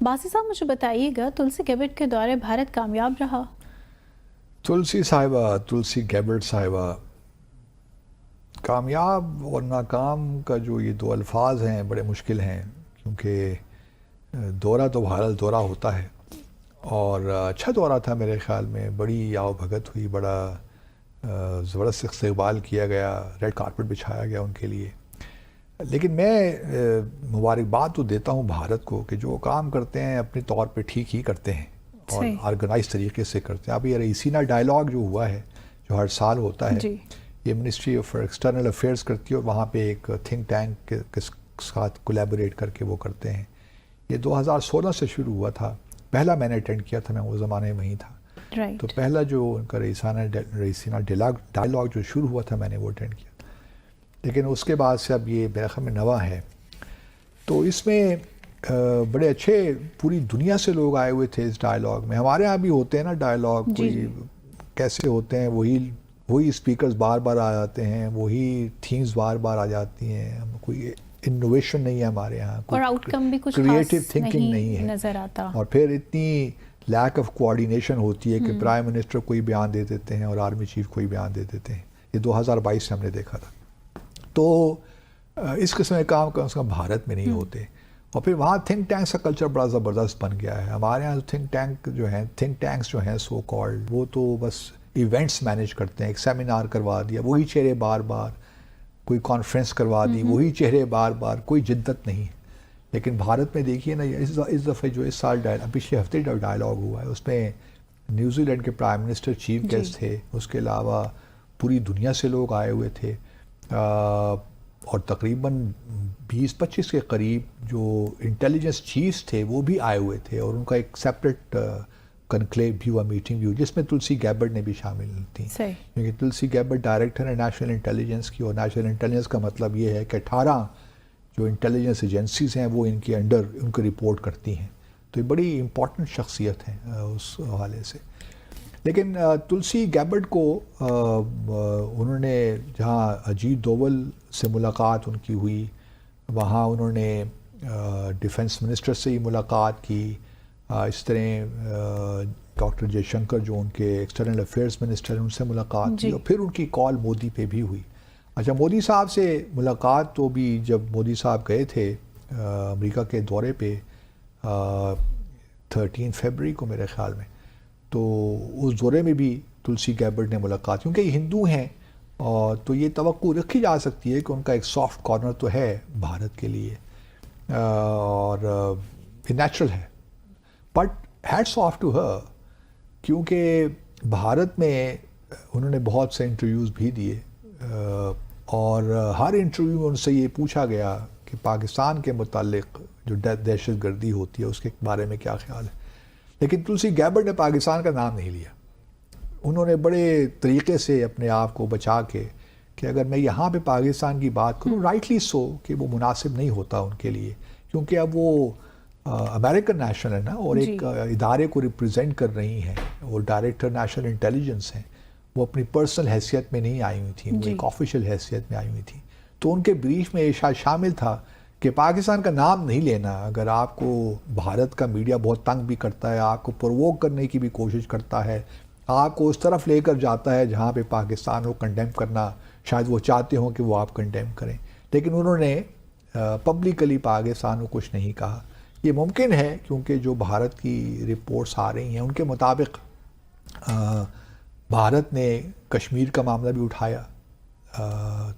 باسی صاحب مجھے بتائیے گا، تلسی گیبٹ کے دورے بھارت کامیاب رہا؟ تلسی گیبٹ صاحبہ کامیاب اور ناکام کا جو یہ دو الفاظ ہیں بڑے مشکل ہیں، کیونکہ دورہ تو بہرحال دورہ ہوتا ہے اور اچھا دورہ تھا میرے خیال میں، بڑی آؤ بھگت ہوئی، بڑا زبردست استقبال کیا گیا، ریڈ کارپٹ بچھایا گیا ان کے لیے. لیکن میں مبارکباد تو دیتا ہوں بھارت کو کہ جو کام کرتے ہیں اپنے طور پہ ٹھیک ہی کرتے ہیں اور آرگنائز طریقے سے کرتے ہیں. اب یہ رئیسینہ ڈائلاگ جو ہوا ہے، جو ہر سال ہوتا ہے، یہ منسٹری آف ایکسٹرنل افیئرس کرتی ہے اور وہاں پہ ایک تھنک ٹینک کے ساتھ کولیبوریٹ کر کے وہ کرتے ہیں. یہ 2016 سے شروع ہوا تھا. پہلا میں نے اٹینڈ کیا تھا، میں وہ زمانے میں وہیں تھا. تو پہلا جو ان کا رئیسینہ ڈائلاگ جو شروع ہوا تھا میں نے وہ اٹینڈ کیا. لیکن اس کے بعد سے اب یہ میرے خیال میں نواں ہے. تو اس میں بڑے اچھے پوری دنیا سے لوگ آئے ہوئے تھے اس ڈائلاگ میں. ہمارے ہاں بھی ہوتے ہیں نا ڈائلاگ، کوئی کیسے ہوتے ہیں، وہی اسپیکرز بار بار آ جاتے ہیں، وہی تھیمز بار بار آ جاتی ہیں. کوئی انوویشن نہیں ہے ہمارے یہاں، اور آؤٹ کم بھی کچھ کریٹیو تھنکنگ نہیں ہے نظر آتا. اور پھر اتنی لیک آف کوآرڈینیشن ہوتی ہے کہ پرائم منسٹر کوئی بیان دے دیتے ہیں اور آرمی چیف کوئی بیان دے دیتے ہیں. یہ 2022 سے ہم نے دیکھا تھا. تو اس قسم کے کام کم سے کم بھارت میں نہیں ہوتے. اور پھر وہاں تھنک ٹینکس کا کلچر بڑا زبردست بن گیا ہے. ہمارے یہاں تھنک ٹینکس جو ہیں سو کالڈ، وہ تو بس ایونٹس مینیج کرتے ہیں. ایک سیمینار کروا دیا، وہی چہرے بار بار، کوئی کانفرنس کروا دی، وہی چہرے بار بار، کوئی جدت نہیں. لیکن بھارت میں دیکھیے نا، اس دفعہ جو اس سال پچھلے ہفتے جو ڈائلاگ ہوا ہے، اس میں نیوزی لینڈ کے پرائم منسٹر چیف گیسٹ تھے. اس کے علاوہ پوری دنیا سے لوگ آئے ہوئے تھے اور تقریباً 20-25 کے قریب جو انٹیلیجنس چیفز تھے وہ بھی آئے ہوئے تھے. اور ان کا ایک سیپریٹ کنکلیو بھی ہوا، میٹنگ بھی ہوئی، جس میں تلسی گیبٹ نے بھی شامل تھیں. کیونکہ تلسی گیبٹ ڈائریکٹر ہے نیشنل انٹیلیجنس کی، اور نیشنل انٹیلیجنس کا مطلب یہ ہے کہ 18 جو انٹیلیجنس ایجنسیز ہیں وہ ان کے انڈر ان کو رپورٹ کرتی ہیں. تو یہ بڑی امپورٹنٹ شخصیت ہے اس حوالے سے. لیکن تلسی گیبٹ کو انہوں نے جہاں اجیت دوول سے ملاقات ان کی ہوئی، وہاں انہوں نے ڈیفنس منسٹر سے ہی ملاقات کی. اس طرح ڈاکٹر جے شنکر جو ان کے ایکسٹرنل افیئرس منسٹر ہیں ان سے ملاقات کی. اور پھر ان کی کال مودی پہ بھی ہوئی. اچھا، مودی صاحب سے ملاقات تو بھی جب مودی صاحب گئے تھے امریکہ کے دورے پہ 13 فروری کو میرے خیال میں، تو اس دورے میں بھی تلسی گیبٹ نے ملاقات، کیونکہ یہ ہندو ہیں اور تو یہ توقع رکھی جا سکتی ہے کہ ان کا ایک سافٹ کارنر تو ہے بھارت کے لیے اور یہ نیچرل ہے. But hats off to her, کیونکہ بھارت میں انہوں نے بہت سے انٹرویوز بھی دیے اور ہر انٹرویو میں ان سے یہ پوچھا گیا کہ پاکستان کے متعلق جو دہشت گردی ہوتی ہے اس کے بارے میں کیا خیال ہے. لیکن تلسی گیبٹ نے پاکستان کا نام نہیں لیا. انہوں نے بڑے طریقے سے اپنے آپ کو بچا کے کہ اگر میں یہاں پہ پاکستان کی بات کروں، رائٹلی سو کہ وہ مناسب نہیں ہوتا ان کے لیے، کیونکہ اب وہ امریکن نیشنل ہے نا، اور ایک ادارے کو ریپرزینٹ کر رہی ہیں. وہ ڈائریکٹر نیشنل انٹیلیجنس ہیں، وہ اپنی پرسنل حیثیت میں نہیں آئی ہوئی تھیں، وہ ایک آفیشیل حیثیت میں آئی ہوئی تھیں. تو ان کے بریف میں یہ شامل تھا کہ پاکستان کا نام نہیں لینا. اگر آپ کو بھارت کا میڈیا بہت تنگ بھی کرتا ہے، آپ کو پرووک کرنے کی بھی کوشش کرتا ہے، آپ کو اس طرف لے کر جاتا ہے جہاں پہ پاکستان کو کنڈیم کرنا شاید وہ چاہتے ہوں کہ وہ آپ کنڈیم کریں، لیکن انہوں نے پبلکلی پاکستان کو کچھ نہیں کہا. یہ ممکن ہے کیونکہ جو بھارت کی رپورٹس آ رہی ہیں ان کے مطابق بھارت نے کشمیر کا معاملہ بھی اٹھایا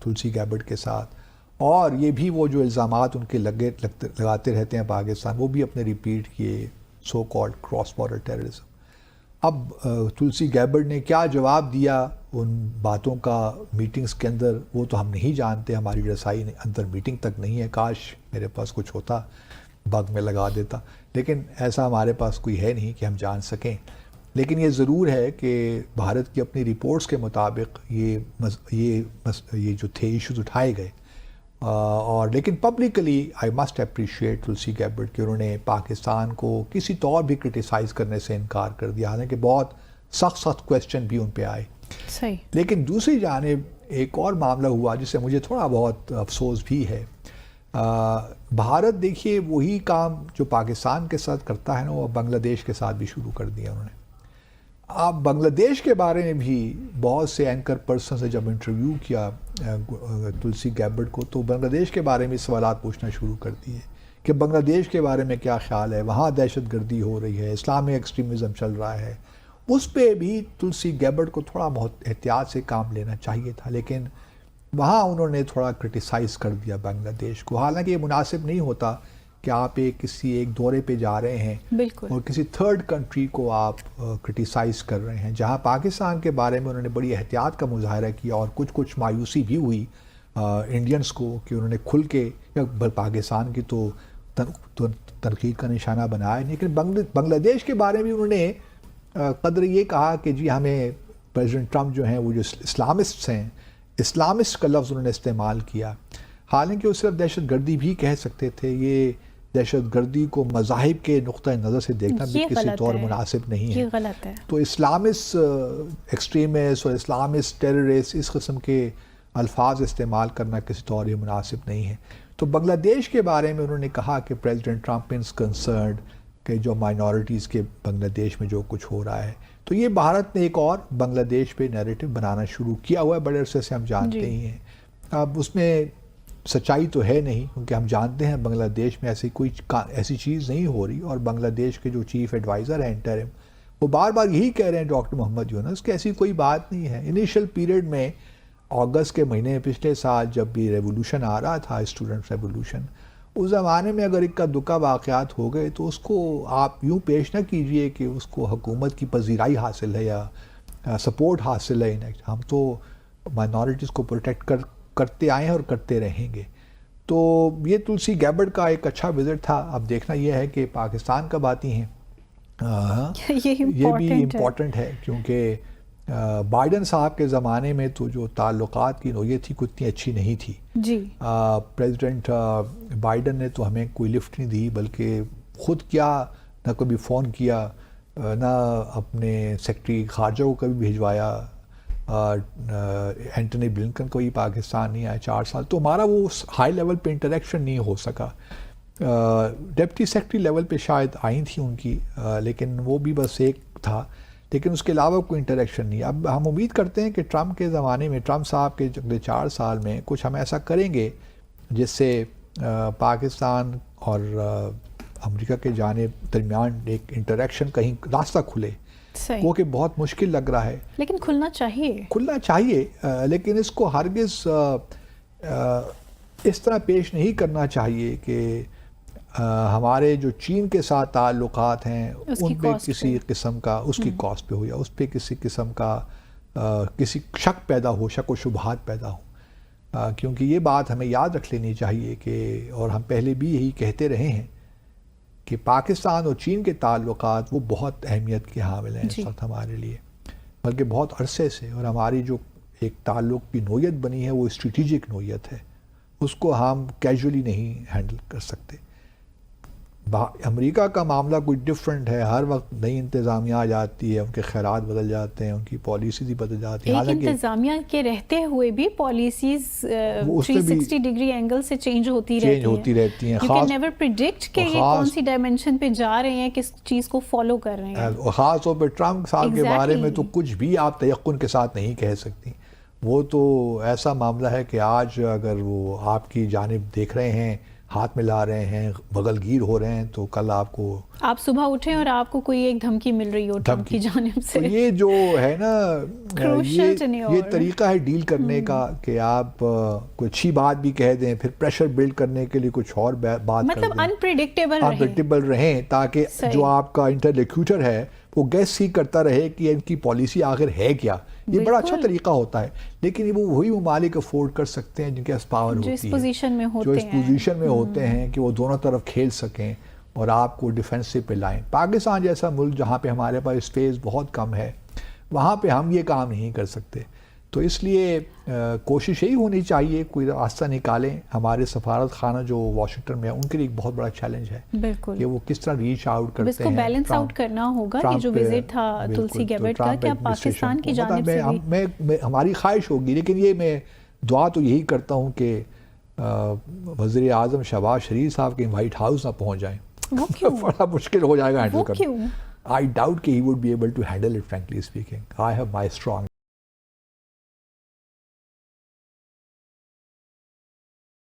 تلسی گیبٹ کے ساتھ، اور یہ بھی وہ جو الزامات ان کے لگاتے رہتے ہیں پاکستان، وہ بھی اپنے ریپیٹ کیے، so called cross border terrorism. اب تلسی گیبٹ نے کیا جواب دیا ان باتوں کا میٹنگز کے اندر وہ تو ہم نہیں جانتے، ہماری رسائی اندر میٹنگ تک نہیں ہے. کاش میرے پاس کچھ ہوتا، بگ میں لگا دیتا، لیکن ایسا ہمارے پاس کوئی ہے نہیں کہ ہم جان سکیں. لیکن یہ ضرور ہے کہ بھارت کی اپنی رپورٹس کے مطابق یہ جو تھے ایشوز اٹھائے گئے. اور لیکن پبلکلی آئی مسٹ اپریشیٹ تلسی گیبٹ کہ انہوں نے پاکستان کو کسی طور بھی کرٹیسائز کرنے سے انکار کر دیا، حالانکہ بہت سخت کویسچن بھی ان پہ آئے. لیکن دوسری جانب ایک اور معاملہ ہوا جس سے مجھے تھوڑا بہت افسوس بھی ہے. بھارت دیکھیے وہی کام جو پاکستان کے ساتھ کرتا ہے نا وہ بنگلہ دیش کے ساتھ بھی شروع کر دیا انہوں نے. آپ بنگلہ دیش کے بارے میں بھی بہت سے اینکر پرسن سے جب انٹرویو کیا تلسی گیبرڈ کو تو بنگلہ دیش کے بارے میں سوالات پوچھنا شروع کر دیے کہ بنگلہ دیش کے بارے میں کیا خیال ہے, وہاں دہشت گردی ہو رہی ہے, اسلامک ایکسٹریمزم چل رہا ہے. اس پہ بھی تلسی گیبرڈ کو تھوڑا بہت احتیاط سے کام لینا چاہیے تھا, لیکن وہاں انہوں نے تھوڑا کرٹیسائز کر دیا بنگلہ دیش کو. حالانکہ یہ مناسب نہیں ہوتا کہ آپ کسی ایک دورے پہ جا رہے ہیں بالکل اور کسی تھرڈ کنٹری کو آپ کرٹیسائز کر رہے ہیں, جہاں پاکستان کے بارے میں انہوں نے بڑی احتیاط کا مظاہرہ کیا اور کچھ مایوسی بھی ہوئی انڈینس کو کہ انہوں نے کھل کے پاکستان کی تو تنقید کا نشانہ بنایا, لیکن بنگلہ دیش کے بارے میں انہوں نے قدر یہ کہا کہ جی ہمیں پریزیڈنٹ ٹرمپ جو ہیں وہ جو اسلامسٹ ہیں, اسلامسٹ کا لفظ انہوں نے استعمال کیا. حالانکہ وہ صرف دہشت گردی بھی کہہ سکتے تھے, یہ دہشت گردی کو مذاہب کے نقطہ نظر سے دیکھنا بھی کسی طور مناسب نہیں ہے. یہ غلط ہے. تو اسلامسٹ ایکسٹریمسٹ اور اسلامسٹ ٹیررسٹ اس قسم کے الفاظ استعمال کرنا کسی طور یہ مناسب نہیں ہے. تو بنگلہ دیش کے بارے میں انہوں نے کہا کہ پریزیڈنٹ ٹرمپ از کنسرنڈ کہ جو مائنورٹیز کے بنگلہ دیش میں جو کچھ ہو رہا ہے. تو یہ بھارت نے ایک اور بنگلہ دیش پہ نیریٹو بنانا شروع کیا ہوا ہے, بڑے عرصے سے ہم جانتے ہی ہیں. اب اس میں سچائی تو ہے نہیں, کیونکہ ہم جانتے ہیں بنگلہ دیش میں ایسی چیز نہیں ہو رہی, اور بنگلہ دیش کے جو چیف ایڈوائزر ہیں انٹرم وہ بار بار یہی کہہ رہے ہیں ڈاکٹر محمد یونس کہ ایسی کوئی بات نہیں ہے. انیشل پیریڈ میں اگست کے مہینے پچھلے سال جب بھی ریولوشن آ رہا تھا, اسٹوڈنٹ ریولوشن, اس زمانے میں اگر اکا دکا واقعات ہو گئے تو اس کو آپ یوں پیش نہ کیجئے کہ اس کو حکومت کی پذیرائی حاصل ہے یا سپورٹ حاصل ہے. ہم تو مائنورٹیز کو پروٹیکٹ کرتے آئے ہیں اور کرتے رہیں گے. تو یہ تلسی گیبرڈ کا ایک اچھا وزٹ تھا. اب دیکھنا یہ ہے کہ پاکستان کب آتی ہیں. یہ بھی امپورٹنٹ ہے کیونکہ بائیڈن صاحب کے زمانے میں تو جو تعلقات کی نوعیت تھی اتنی اچھی نہیں تھی. جی پریزیڈنٹ بائیڈن نے تو ہمیں کوئی لفٹ نہیں دی, بلکہ خود کیا نہ کبھی فون کیا, نہ اپنے سیکرٹری خارجہ کو کبھی بھیجوایا, اینٹونی بلنکن کو ہی پاکستان نہیں آیا 4 سال. تو ہمارا وہ ہائی لیول پہ انٹریکشن نہیں ہو سکا. ڈپٹی سیکرٹری لیول پہ شاید آئی تھیں ان کی, لیکن وہ بھی بس ایک تھا, لیکن اس کے علاوہ کوئی انٹریکشن نہیں. اب ہم امید کرتے ہیں کہ ٹرمپ کے زمانے میں, ٹرمپ صاحب کے اگلے 4 سال میں کچھ ہم ایسا کریں گے جس سے پاکستان اور امریکہ کے جانب درمیان ایک انٹریکشن کہیں راستہ کھلے, وہ کہ بہت مشکل لگ رہا ہے. لیکن کھلنا چاہیے, لیکن اس کو ہرگز اس طرح پیش نہیں کرنا چاہیے کہ ہمارے جو چین کے ساتھ تعلقات ہیں ان پہ کسی قسم کا اس کی کاسٹ پہ ہو, یا اس پہ کسی قسم کا کسی شک پیدا ہو, شک و شبہات پیدا ہوں. کیونکہ یہ بات ہمیں یاد رکھ لینی چاہیے کہ, اور ہم پہلے بھی یہی کہتے رہے ہیں کہ پاکستان اور چین کے تعلقات وہ بہت اہمیت کے حامل ہیں اس وقت ہمارے لیے, بلکہ بہت عرصے سے. اور ہماری جو ایک تعلق کی نوعیت بنی ہے وہ اسٹریٹجک نوعیت ہے, اس کو ہم کیجولی نہیں ہینڈل کر سکتے. امریکہ کا معاملہ کوئی ڈفرینٹ ہے, ہر وقت نئی انتظامیہ آ جاتی ہے, ان کے خیرات بدل جاتے ہیں, ان کی پالیسیز بدل جاتی ہیں. ایک انتظامیہ کے رہتے ہوئے بھی پالیسیز 360 ڈگری اینگل سے چینج ہوتی رہتی ہیں. You can never predict کہ یہ کون سی ڈائمنشن پہ جا رہے ہیں, کس چیز کو فالو کر رہے ہیں. خاص طور پہ ٹرمپ صاحب کے بارے میں تو کچھ بھی آپ تیقن کے ساتھ نہیں کہہ سکتی. وہ تو ایسا معاملہ ہے کہ آج اگر وہ آپ کی جانب دیکھ رہے ہیں, ہاتھ ملا رہے ہیں, بغل گیر ہو رہے ہیں, تو کل آپ صبح اٹھیں اور آپ کو کوئی ایک دھمکی مل رہی ہو ٹرمپ کی جانب سے. یہ جو ہے نا, یہ طریقہ ہے ڈیل کرنے کا کہ آپ کوئی اچھی بات بھی کہہ دیں, پھر پریشر بلڈ کرنے کے لیے کچھ اور بات مطلب انپریڈکٹیبل رہیں, تاکہ جو آپ کا انٹرلیکیوٹر ہے وہ گیس ہی کرتا رہے کہ ان کی پالیسی آخر ہے کیا. یہ بڑا اچھا طریقہ ہوتا ہے, لیکن وہ وہی ممالک افورڈ کر سکتے ہیں جن کے پاس پاور ہوتی ہے, جو اس پوزیشن میں ہوتے ہیں کہ وہ دونوں طرف کھیل سکیں اور آپ کو ڈیفینسو پہ لائیں. پاکستان جیسا ملک جہاں پہ ہمارے پاس اسپیس بہت کم ہے, وہاں پہ ہم یہ کام نہیں کر سکتے. تو اس لیے کوشش یہی ہونی چاہیے کوئی راستہ نکالیں. ہمارے سفارت خانہ جو واشنگٹن میں ہے ان کے لیے ایک بہت بڑا چیلنج ہے کہ وہ کس طرح ریچ آؤٹ کرتے ہیں. اس کو بیلنس آؤٹ کرنا ہوگا. یہ جو وزٹ تھا تلسی گیبرڈ کا, کیا پاکستان کی جانب سے ہماری خواہش ہوگی, لیکن یہ میں دعا تو یہی کرتا ہوں کہ وزیر اعظم شہباز شریف صاحب کے وائٹ ہاؤس نہ پہنچ جائیں وہ کیوں؟ بڑا مشکل ہو جائے گا ہینڈل وہ کرنا. کیوں؟ I doubt he would be able to handle it, frankly speaking. I have my strong